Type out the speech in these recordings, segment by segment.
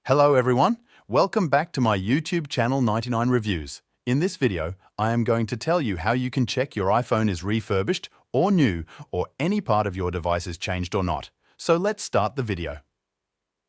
Hello everyone, welcome back to my YouTube channel 99 Reviews. In this video, I am going to tell you how you can check your iPhone is refurbished or new or any part of your device is changed or not. So let's start the video.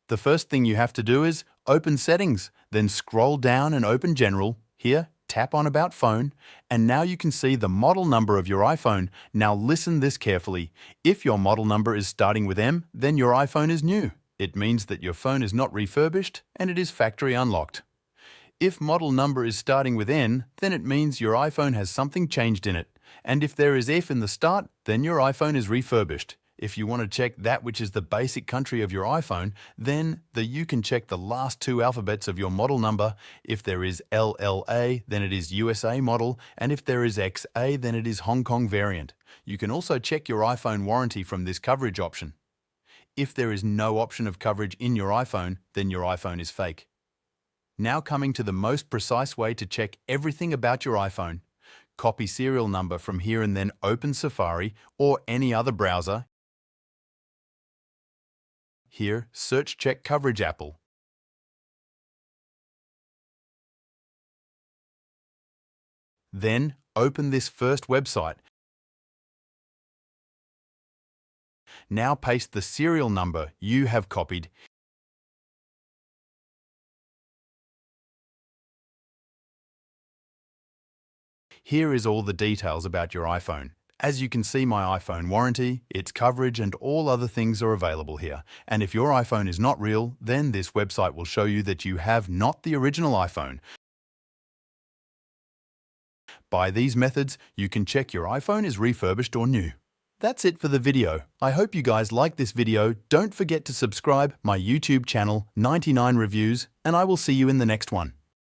The first thing you have to do is open Settings, then scroll down and open General. Here, tap on About Phone, and now you can see the model number of your iPhone. Now listen this carefully. If your model number is starting with M, then your iPhone is new. It means that your phone is not refurbished and it is factory unlocked. If model number is starting with N, then it means your iPhone has something changed in it. And if there is F in the start, then your iPhone is refurbished. If you want to check that which is the basic country of your iPhone, then you can check the last two alphabets of your model number. If there is LLA, then it is USA model, and if there is XA, then it is Hong Kong variant. You can also check your iPhone warranty from this coverage option. If there is no option of coverage in your iPhone, then your iPhone is fake. Now coming to the most precise way to check everything about your iPhone. Copy serial number from here and then open Safari or any other browser. Here, search Check Coverage Apple. Then, open this first website. Now paste the serial number you have copied. Here is all the details about your iPhone. As you can see, my iPhone warranty, its coverage and all other things are available here. And if your iPhone is not real, then this website will show you that you have not the original iPhone. By these methods, you can check your iPhone is refurbished or new. That's it for the video. I hope you guys like this video. Don't forget to subscribe my YouTube channel 99 Reviews, and I will see you in the next one.